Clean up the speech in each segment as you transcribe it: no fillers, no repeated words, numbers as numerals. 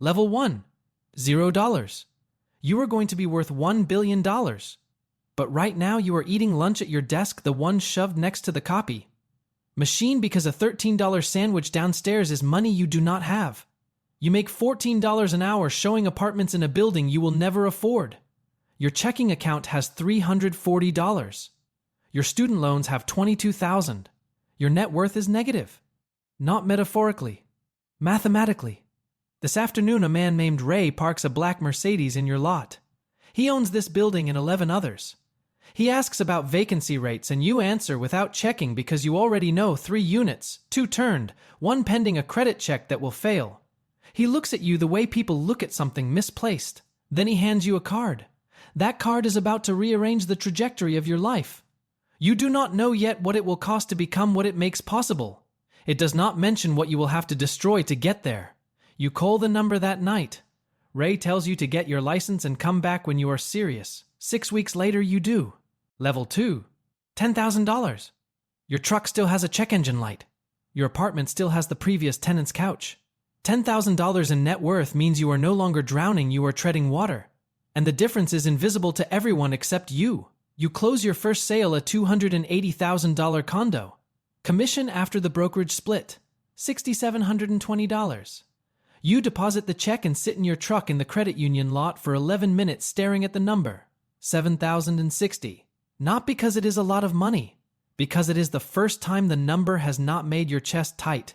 Level 1. $0. You are going to be worth $1 billion. But right now you are eating lunch at your desk, the one shoved next to the copy machine, because a $13 sandwich downstairs is money you do not have. You make $14 an hour showing apartments in a building you will never afford. Your checking account has $340. Your student loans have $22,000. Your net worth is negative. Not metaphorically. Mathematically. This afternoon a man named Ray parks a black Mercedes in your lot. He owns this building and 11 others. He asks about vacancy rates and you answer without checking because you already know 3 units, 2 turned, 1 pending a credit check that will fail. He looks at you the way people look at something misplaced. Then he hands you a card. That card is about to rearrange the trajectory of your life. You do not know yet what it will cost to become what it makes possible. It does not mention what you will have to destroy to get there. You call the number that night. Ray tells you to get your license and come back when you are serious. 6 weeks later you do. Level 2. $10,000. Your truck still has a check engine light. Your apartment still has the previous tenant's couch. $10,000 in net worth means you are no longer drowning, you are treading water. And the difference is invisible to everyone except you. You close your first sale, a $280,000 condo. Commission after the brokerage split, $6,720. You deposit the check and sit in your truck in the credit union lot for 11 minutes staring at the number, $7,060. Not because it is a lot of money, because it is the first time the number has not made your chest tight.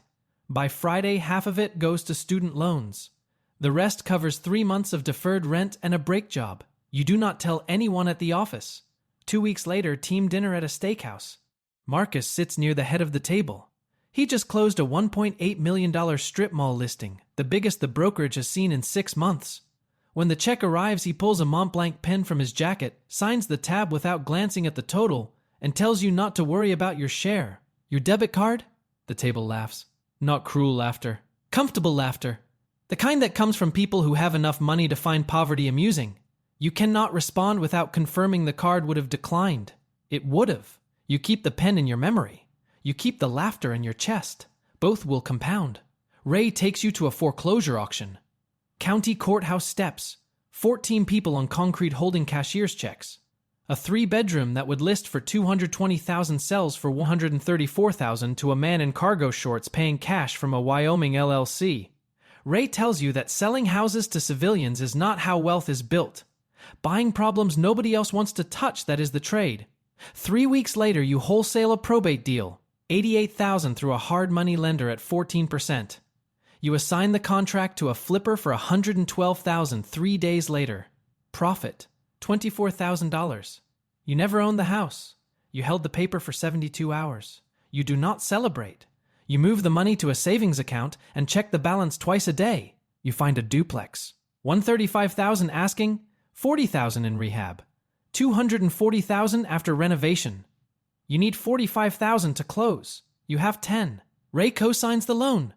By Friday, half of it goes to student loans. The rest covers 3 months of deferred rent and a break job. You do not tell anyone at the office. 2 weeks later, team dinner at a steakhouse. Marcus sits near the head of the table. He just closed a $1.8 million strip mall listing, the biggest the brokerage has seen in 6 months. When the check arrives, he pulls a Montblanc pen from his jacket, signs the tab without glancing at the total, and tells you not to worry about your share. Your debit card? The table laughs. Not cruel laughter. Comfortable laughter. The kind that comes from people who have enough money to find poverty amusing. You cannot respond without confirming the card would have declined. It would have. You keep the pen in your memory. You keep the laughter in your chest. Both will compound. Ray takes you to a foreclosure auction. County courthouse steps. 14 people on concrete holding cashier's checks. A 3-bedroom that would list for $220,000 sells for $134,000 to a man in cargo shorts paying cash from a Wyoming LLC. Ray tells you that selling houses to civilians is not how wealth is built. Buying problems nobody else wants to touch, that is the trade. 3 weeks later, you wholesale a probate deal, $88,000 through a hard money lender at 14%. You assign the contract to a flipper for $112,000 3 days later. Profit, $24,000. You never owned the house. You held the paper for 72 hours. You do not celebrate. You move the money to a savings account and check the balance twice a day. You find a duplex. $135,000 asking, $40,000 in rehab. $240,000 after renovation. You need $45,000 to close. You have 10. Ray co-signs the loan.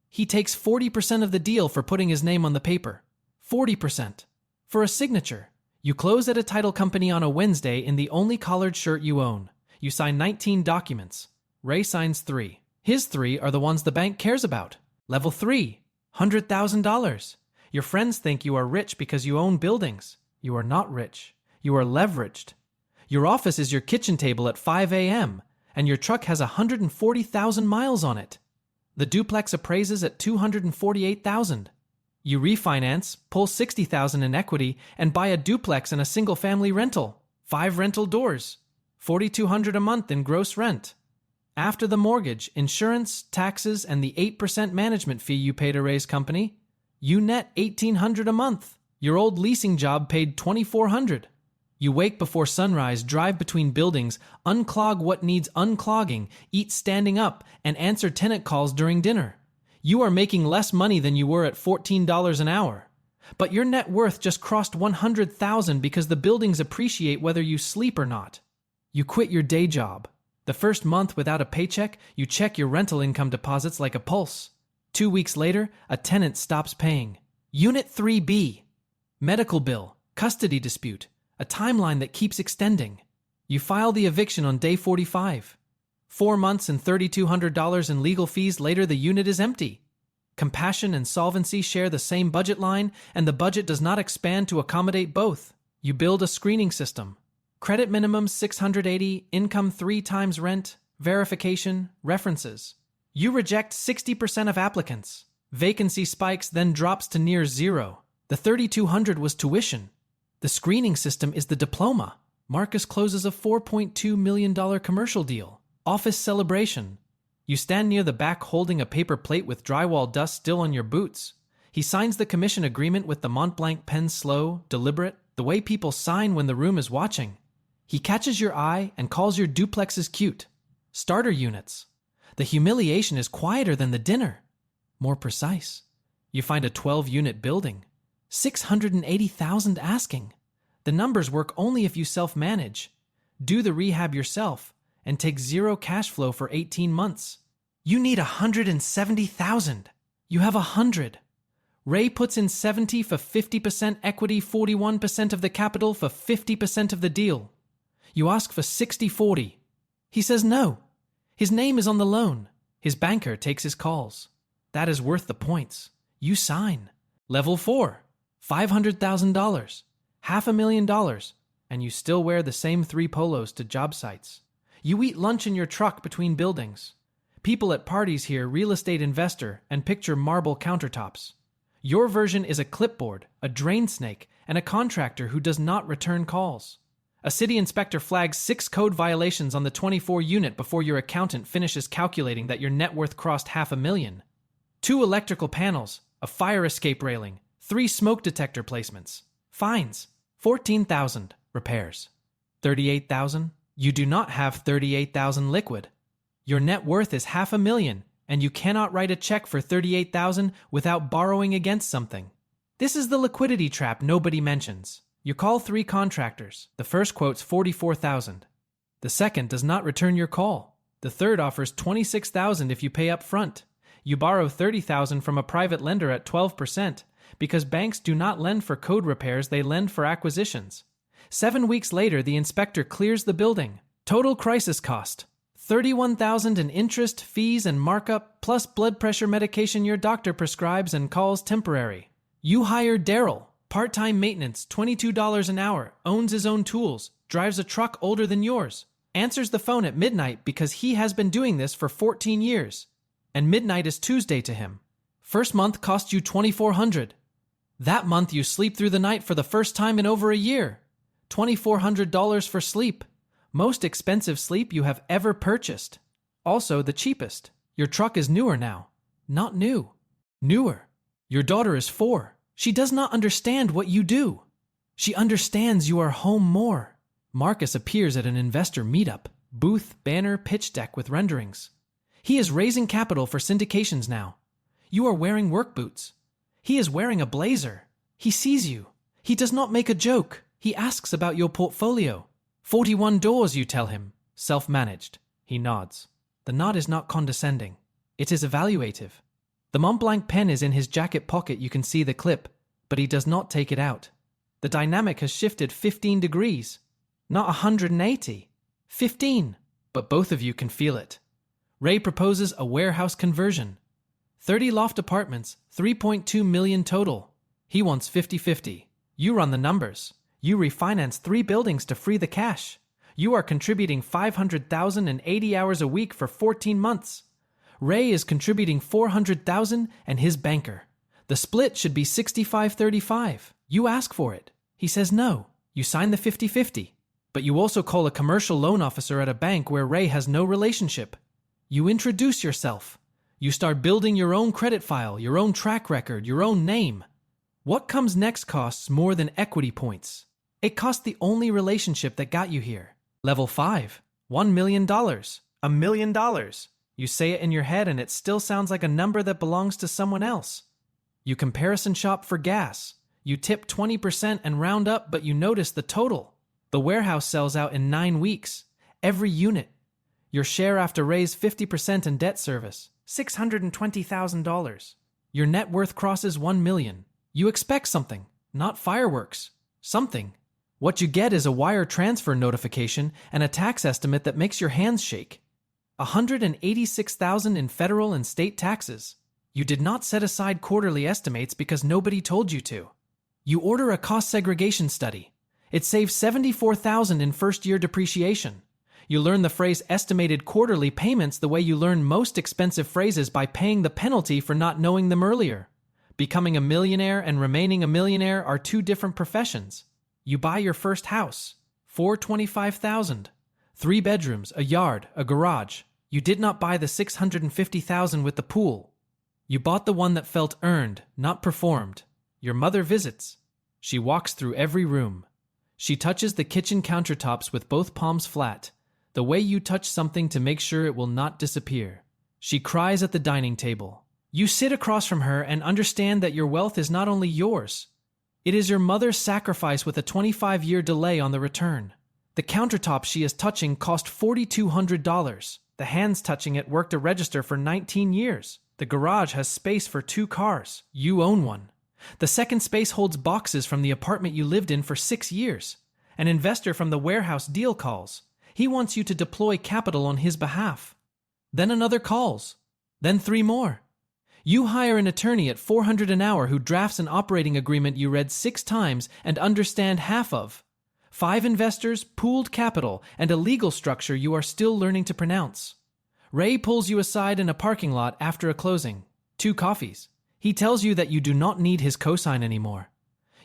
He takes 40% of the deal for putting his name on the paper. 40%. For a signature. You close at a title company on a Wednesday in the only collared shirt you own. You sign 19 documents. Ray signs 3. His 3 are the ones the bank cares about. Level 3. $100,000. Your friends think you are rich because you own buildings. You are not rich. You are leveraged. Your office is your kitchen table at 5 a.m., and your truck has 140,000 miles on it. The duplex appraises at $248,000. You refinance, pull $60,000 in equity, and buy a duplex and a single-family rental. 5 rental doors. $4,200 a month in gross rent. After the mortgage, insurance, taxes, and the 8% management fee you pay to Ray's company, you net $1,800 a month. Your old leasing job paid $2,400. You wake before sunrise, drive between buildings, unclog what needs unclogging, eat standing up, and answer tenant calls during dinner. You are making less money than you were at $14 an hour. But your net worth just crossed $100,000 because the buildings appreciate whether you sleep or not. You quit your day job. The first month without a paycheck, you check your rental income deposits like a pulse. 2 weeks later, a tenant stops paying. Unit 3B. Medical bill, custody dispute, a timeline that keeps extending. You file the eviction on day 45. 4 months and $3,200 in legal fees later, the unit is empty. Compassion and solvency share the same budget line, and the budget does not expand to accommodate both. You build a screening system. Credit minimum 680, income 3 times rent, verification, references. You reject 60% of applicants. Vacancy spikes, then drops to near zero. The $3,200 was tuition. The screening system is the diploma. Marcus closes a $4.2 million commercial deal. Office celebration. You stand near the back holding a paper plate with drywall dust still on your boots. He signs the commission agreement with the Mont Blanc pen, slow, deliberate, the way people sign when the room is watching. He catches your eye and calls your duplexes cute. Starter units. The humiliation is quieter than the dinner. More precise. You find a 12-unit building. $680,000 asking. The numbers work only if you self-manage. Do the rehab yourself and take zero cash flow for 18 months. You need $170,000. You have $100. Ray puts in $70 for 50% equity, 41% of the capital for 50% of the deal. You ask for $60-40. He says no. His name is on the loan. His banker takes his calls. That is worth the points. You sign. Level 4, $500,000, $500,000, and you still wear the same 3 polos to job sites. You eat lunch in your truck between buildings. People at parties hear real estate investor and picture marble countertops. Your version is a clipboard, a drain snake, and a contractor who does not return calls. A city inspector flags 6 code violations on the 24 unit before your accountant finishes calculating that your net worth crossed $500,000. 2 electrical panels, a fire escape railing, 3 smoke detector placements. Fines, $14,000. Repairs, $38,000. You do not have $38,000 liquid. Your net worth is $500,000, and you cannot write a check for $38,000 without borrowing against something. This is the liquidity trap nobody mentions. You call 3 contractors. The first quotes $44,000. The second does not return your call. The third offers $26,000 if you pay up front. You borrow $30,000 from a private lender at 12% because banks do not lend for code repairs, they lend for acquisitions. 7 weeks later, the inspector clears the building. Total crisis cost, $31,000 in interest, fees, and markup, plus blood pressure medication your doctor prescribes and calls temporary. You hire Daryl, part-time maintenance, $22 an hour, owns his own tools, drives a truck older than yours, answers the phone at midnight because he has been doing this for 14 years. And midnight is Tuesday to him. First month cost you $2,400. That month you sleep through the night for the first time in over a year. $2,400 for sleep. Most expensive sleep you have ever purchased. Also the cheapest. Your truck is newer now. Not new. Newer. Your daughter is 4. She does not understand what you do. She understands you are home more. Marcus appears at an investor meetup. Booth, banner, pitch deck with renderings. He is raising capital for syndications now. You are wearing work boots. He is wearing a blazer. He sees you. He does not make a joke. He asks about your portfolio. 41 doors, you tell him. Self-managed. He nods. The nod is not condescending. It is evaluative. The Mont Blanc pen is in his jacket pocket. You can see the clip, but he does not take it out. The dynamic has shifted 15 degrees. Not 180. 15. But both of you can feel it. Ray proposes a warehouse conversion. 30 loft apartments, $3.2 million total. He wants 50-50. You run the numbers. You refinance 3 buildings to free the cash. You are contributing $500,000 and 80 hours a week for 14 months. Ray is contributing $400,000 and his banker. The split should be 65-35. You ask for it. He says no. You sign the 50-50. But you also call a commercial loan officer at a bank where Ray has no relationship. You introduce yourself. You start building your own credit file, your own track record, your own name. What comes next costs more than equity points. It cost the only relationship that got you here. Level 5, $1 million. $1 million. You say it in your head and it still sounds like a number that belongs to someone else. You comparison shop for gas. You tip 20% and round up, but you notice the total. The warehouse sells out in 9 weeks. Every unit. Your share after raise 50% in debt service, $620,000. Your net worth crosses $1 million. You expect something, not fireworks. Something. What you get is a wire transfer notification and a tax estimate that makes your hands shake. $186,000 in federal and state taxes. You did not set aside quarterly estimates because nobody told you to. You order a cost segregation study. It saves $74,000 in first-year depreciation. You learn the phrase estimated quarterly payments the way you learn most expensive phrases by paying the penalty for not knowing them earlier. Becoming a millionaire and remaining a millionaire are two different professions. You buy your first house, $425,000, 3 bedrooms, a yard, a garage. You did not buy the $650,000 with the pool. You bought the one that felt earned, not performed. Your mother visits. She walks through every room. She touches the kitchen countertops with both palms flat, the way you touch something to make sure it will not disappear. She cries at the dining table. You sit across from her and understand that your wealth is not only yours. It is your mother's sacrifice with a 25-year delay on the return. The countertop she is touching cost $4,200. The hands touching it worked a register for 19 years. The garage has space for 2 cars. You own one. The second space holds boxes from the apartment you lived in for 6 years. An investor from the warehouse deal calls. He wants you to deploy capital on his behalf. Then another calls. Then 3 more. You hire an attorney at $400 an hour who drafts an operating agreement you read 6 times and understand half of. 5 investors, pooled capital, and a legal structure you are still learning to pronounce. Ray pulls you aside in a parking lot after a closing. 2 coffees. He tells you that you do not need his cosign anymore.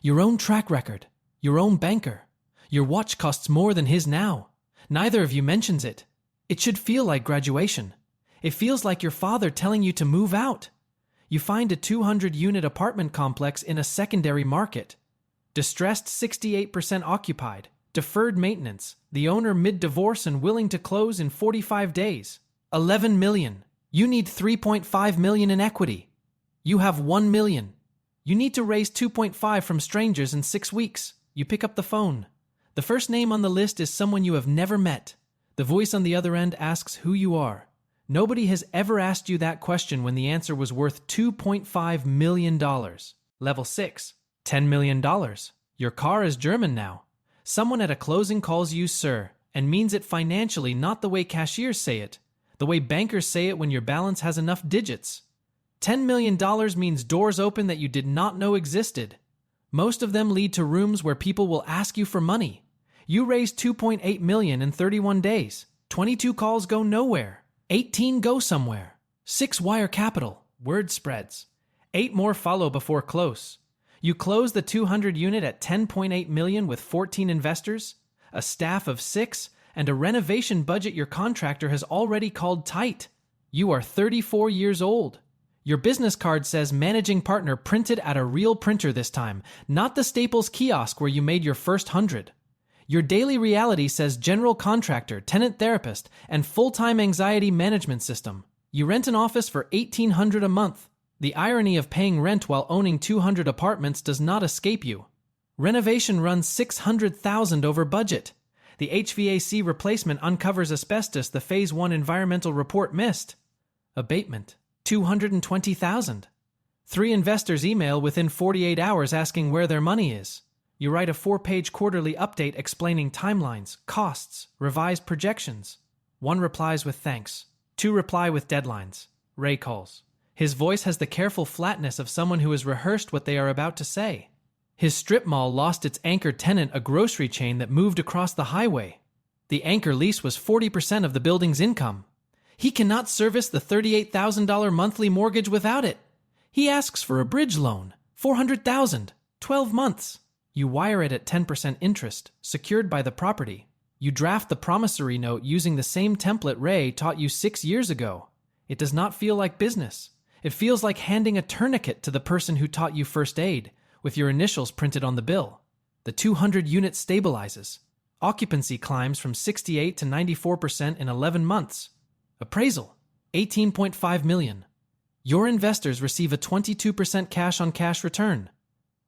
Your own track record. Your own banker. Your watch costs more than his now. Neither of you mentions it. It should feel like graduation. It feels like your father telling you to move out. You find a 200-unit apartment complex in a secondary market. Distressed 68% occupied. Deferred maintenance. The owner mid-divorce and willing to close in 45 days. $11 million. You need $3.5 million in equity. You have $1 million. You need to raise $2.5 from strangers in 6 weeks. You pick up the phone. The first name on the list is someone you have never met. The voice on the other end asks who you are. Nobody has ever asked you that question when the answer was worth $2.5 million. Level 6. $10 million. Your car is German now. Someone at a closing calls you sir and means it financially, not the way cashiers say it, the way bankers say it when your balance has enough digits. $10 million means doors open that you did not know existed. Most of them lead to rooms where people will ask you for money. You raise $2.8 million in 31 days. 22 calls go nowhere. 18 go somewhere. 6 wire capital. Word spreads. 8 more follow before close. You close the 200 unit at $10.8 million with 14 investors, a staff of 6, and a renovation budget your contractor has already called tight. You are 34 years old. Your business card says managing partner printed at a real printer this time, not the Staples kiosk where you made your first 100. Your daily reality says general contractor, tenant therapist, and full-time anxiety management system. You rent an office for $1,800 a month. The irony of paying rent while owning 200 apartments does not escape you. Renovation runs $600,000 over budget. The HVAC replacement uncovers asbestos the Phase 1 environmental report missed. Abatement. $220,000. 3 investors email within 48 hours asking where their money is. You write a 4-page quarterly update explaining timelines, costs, revised projections. 1 replies with thanks. 2 reply with deadlines. Ray calls. His voice has the careful flatness of someone who has rehearsed what they are about to say. His strip mall lost its anchor tenant, a grocery chain that moved across the highway. The anchor lease was 40% of the building's income. He cannot service the $38,000 monthly mortgage without it. He asks for a bridge loan, $400,000, 12 months. You wire it at 10% interest, secured by the property. You draft the promissory note using the same template Ray taught you 6 years ago. It does not feel like business. It feels like handing a tourniquet to the person who taught you first aid, with your initials printed on the bill. The 200 unit stabilizes. Occupancy climbs from 68 to 94% in 11 months. Appraisal, $18.5 million. Your investors receive a 22% cash-on-cash return.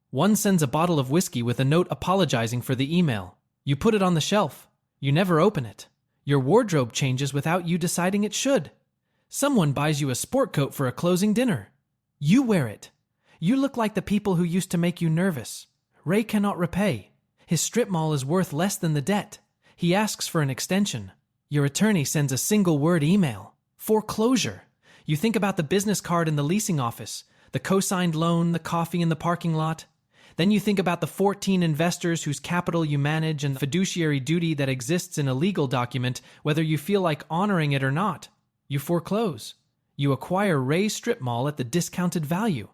1 sends a bottle of whiskey with a note apologizing for the email. You put it on the shelf. You never open it. Your wardrobe changes without you deciding it should. Someone buys you a sport coat for a closing dinner. You wear it. You look like the people who used to make you nervous. Ray cannot repay. His strip mall is worth less than the debt. He asks for an extension. Your attorney sends a single-word email. Foreclosure. You think about the business card in the leasing office, the co-signed loan, the coffee in the parking lot. Then you think about the 14 investors whose capital you manage and the fiduciary duty that exists in a legal document, whether you feel like honoring it or not. You foreclose. You acquire Ray's strip mall at the discounted value.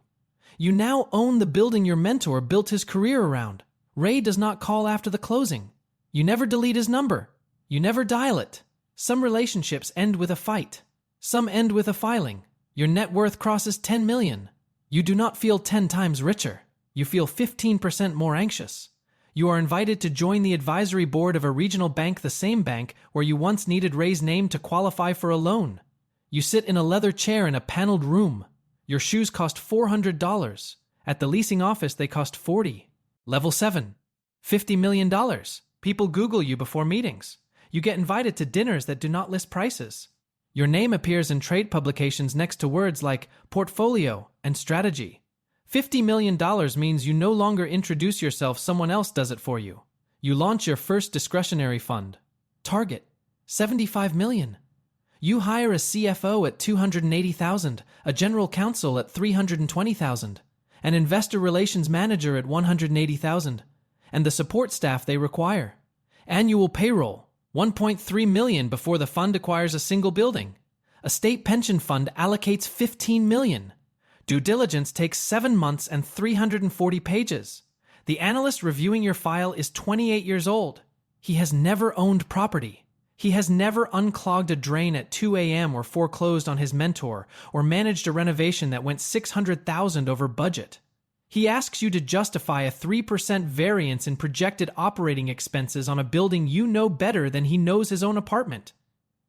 You now own the building your mentor built his career around. Ray does not call after the closing. You never delete his number. You never dial it. Some relationships end with a fight. Some end with a filing. Your net worth crosses 10 million. You do not feel 10 times richer. You feel 15% more anxious. You are invited to join the advisory board of a regional bank, the same bank where you once needed Ray's name to qualify for a loan. You sit in a leather chair in a paneled room. Your shoes cost $400. At the leasing office, they cost $40. Level 7. $50 million. People Google you before meetings. You get invited to dinners that do not list prices. Your name appears in trade publications next to words like portfolio and strategy. $50 million means you no longer introduce yourself, someone else does it for you. You launch your first discretionary fund. Target, $75 million. You hire a CFO at $280,000, a general counsel at $320,000, an investor relations manager at $180,000, and the support staff they require. Annual payroll, $1.3 million before the fund acquires a single building. A state pension fund allocates $15 million. Due diligence takes 7 months and 340 pages. The analyst reviewing your file is 28 years old. He has never owned property. He has never unclogged a drain at 2 a.m. or foreclosed on his mentor or managed a renovation that went $600,000 over budget. He asks you to justify a 3% variance in projected operating expenses on a building you know better than he knows his own apartment.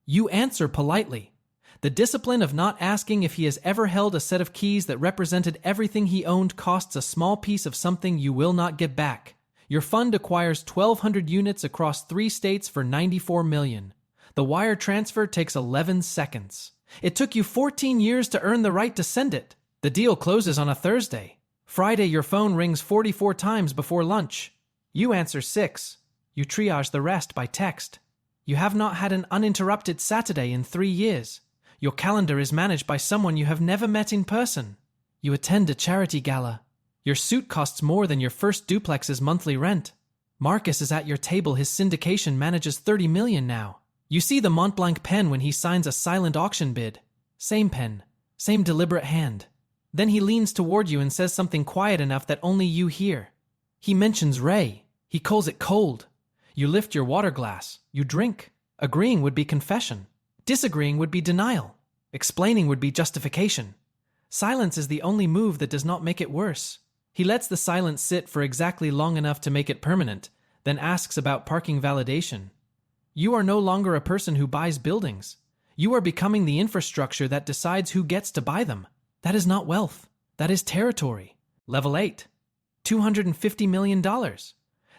You answer politely. The discipline of not asking if he has ever held a set of keys that represented everything he owned costs a small piece of something you will not get back. Your fund acquires 1,200 units across 3 states for $94 million. The wire transfer takes 11 seconds. It took you 14 years to earn the right to send it. The deal closes on a Thursday. Friday, your phone rings 44 times before lunch. You answer 6. You triage the rest by text. You have not had an uninterrupted Saturday in 3 years. Your calendar is managed by someone you have never met in person. You attend a charity gala. Your suit costs more than your first duplex's monthly rent. Marcus is at your table. His syndication manages $30 million now. You see the Montblanc pen when he signs a silent auction bid. Same pen, same deliberate hand. Then he leans toward you and says something quiet enough that only you hear. He mentions Ray. He calls it cold. You lift your water glass. You drink. Agreeing would be confession. Disagreeing would be denial. Explaining would be justification. Silence is the only move that does not make it worse. He lets the silence sit for exactly long enough to make it permanent, then asks about parking validation. You are no longer a person who buys buildings. You are becoming the infrastructure that decides who gets to buy them. That is not wealth. That is territory. Level 8. $250 million.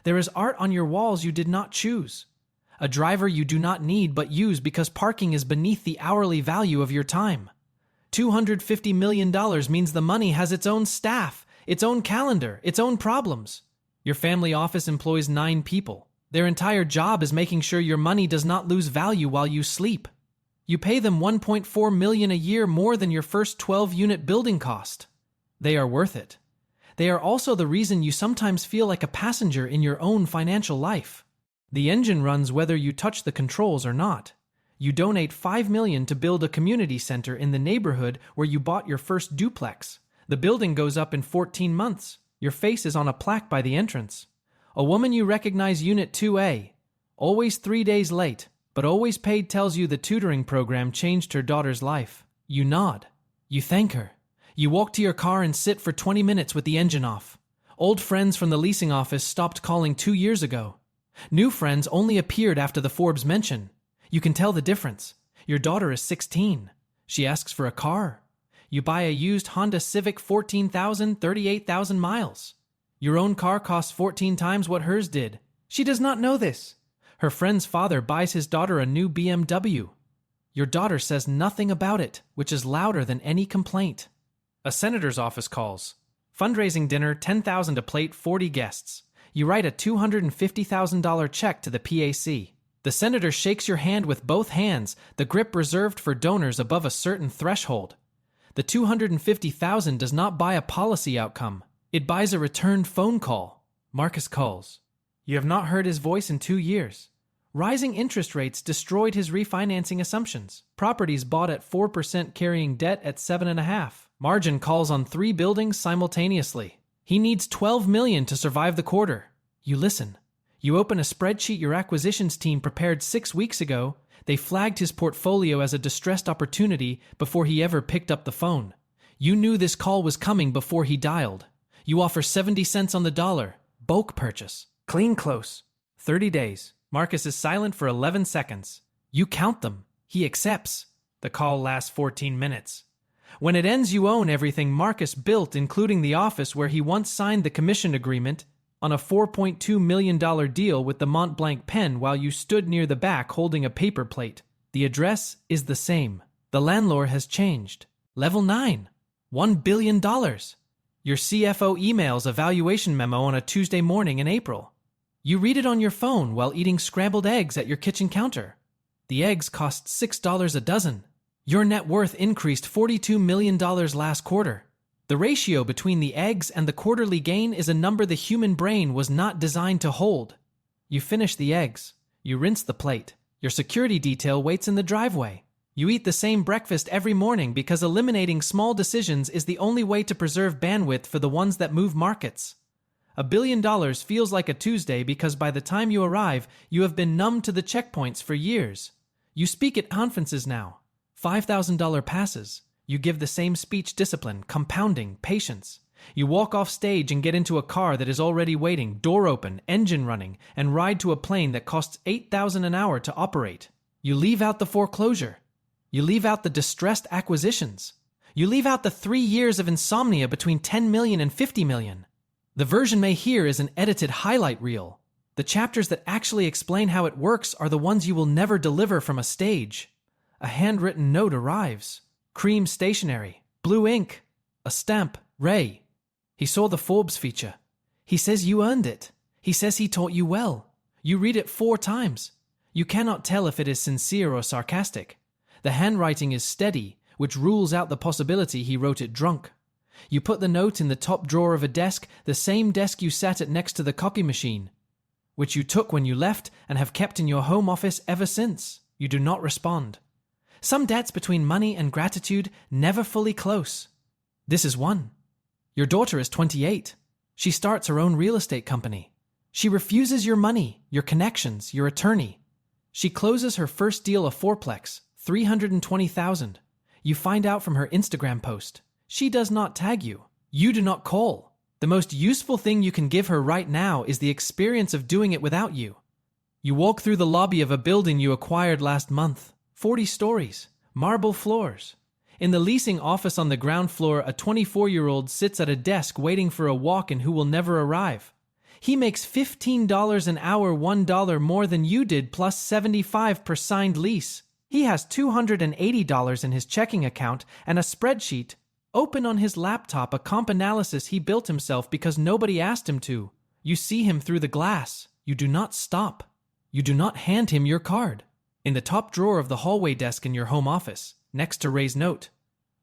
There is art on your walls you did not choose. A driver you do not need but use because parking is beneath the hourly value of your time. $250 million means the money has its own staff, its own calendar, its own problems. Your family office employs 9 people. Their entire job is making sure your money does not lose value while you sleep. You pay them $1.4 million a year more than your first 12-unit building cost. They are worth it. They are also the reason you sometimes feel like a passenger in your own financial life. The engine runs whether you touch the controls or not. You donate $5 million to build a community center in the neighborhood where you bought your first duplex. The building goes up in 14 months. Your face is on a plaque by the entrance. A woman you recognize, Unit 2A. Always 3 days late, but always paid, tells you the tutoring program changed her daughter's life. You nod. You thank her. You walk to your car and sit for 20 minutes with the engine off. Old friends from the leasing office stopped calling 2 years ago. New friends only appeared after the Forbes mention. You can tell the difference. Your daughter is 16. She asks for a car. You buy a used Honda Civic, 38,000 miles. Your own car costs 14 times what hers did. She does not know this. Her friend's father buys his daughter a new BMW. Your daughter says nothing about it, which is louder than any complaint. A senator's office calls. Fundraising dinner, $10,000 a plate, 40 guests. You write a $250,000 check to the PAC. The senator shakes your hand with both hands, the grip reserved for donors above a certain threshold. The $250,000 does not buy a policy outcome. It buys a returned phone call. Marcus calls. You have not heard his voice in 2 years. Rising interest rates destroyed his refinancing assumptions. Properties bought at 4% carrying debt at 7.5%. Margin calls on 3 buildings simultaneously. He needs $12 million to survive the quarter. You listen. You open a spreadsheet your acquisitions team prepared 6 weeks ago. They flagged his portfolio as a distressed opportunity before he ever picked up the phone. You knew this call was coming before he dialed. You offer 70 cents on the dollar. Bulk purchase. Clean close. 30 days. Marcus is silent for 11 seconds. You count them. He accepts. The call lasts 14 minutes. When it ends, you own everything Marcus built, including the office where he once signed the commission agreement on a $4.2 million deal with the Mont Blanc pen while you stood near the back holding a paper plate. The address is the same. The landlord has changed. Level 9. $1 billion. Your CFO emails a valuation memo on a Tuesday morning in April. You read it on your phone while eating scrambled eggs at your kitchen counter. The eggs cost $6 a dozen. Your net worth increased $42 million last quarter. The ratio between the eggs and the quarterly gain is a number the human brain was not designed to hold. You finish the eggs. You rinse the plate. Your security detail waits in the driveway. You eat the same breakfast every morning because eliminating small decisions is the only way to preserve bandwidth for the ones that move markets. $1 billion feels like a Tuesday because by the time you arrive, you have been numb to the checkpoints for years. You speak at conferences now. $5,000 passes. You give the same speech discipline, compounding, patience. You walk off stage and get into a car that is already waiting, door open, engine running, and ride to a plane that costs $8,000 an hour to operate. You leave out the foreclosure. You leave out the distressed acquisitions. You leave out the 3 years of insomnia between 10 million and 50 million. The version may hear is an edited highlight reel. The chapters that actually explain how it works are the ones you will never deliver from a stage. A handwritten note arrives. Cream stationery. Blue ink. A stamp. Ray. He saw the Forbes feature. He says you earned it. He says he taught you well. You read it 4 times. You cannot tell if it is sincere or sarcastic. The handwriting is steady, which rules out the possibility he wrote it drunk. You put the note in the top drawer of a desk, the same desk you sat at next to the copy machine, which you took when you left and have kept in your home office ever since. You do not respond. Some debts between money and gratitude never fully close. This is one. Your daughter is 28. She starts her own real estate company. She refuses your money, your connections, your attorney. She closes her first deal a fourplex, $320,000. You find out from her Instagram post. She does not tag you. You do not call. The most useful thing you can give her right now is the experience of doing it without you. You walk through the lobby of a building you acquired last month. 40 stories, marble floors. In the leasing office on the ground floor, a 24-year-old sits at a desk waiting for a walk-in who will never arrive. He makes $15 an hour, $1 more than you did, plus $75 per signed lease. He has $280 in his checking account and a spreadsheet open on his laptop, a comp analysis he built himself because nobody asked him to. You see him through the glass. You do not stop. You do not hand him your card. In the top drawer of the hallway desk in your home office, next to Ray's note,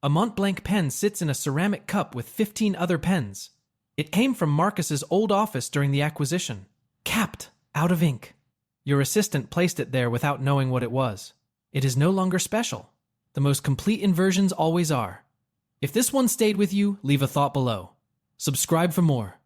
a Mont Blanc pen sits in a ceramic cup with 15 other pens. It came from Marcus's old office during the acquisition. Capped, out of ink. Your assistant placed it there without knowing what it was. It is no longer special. The most complete inversions always are. If this one stayed with you, leave a thought below. Subscribe for more.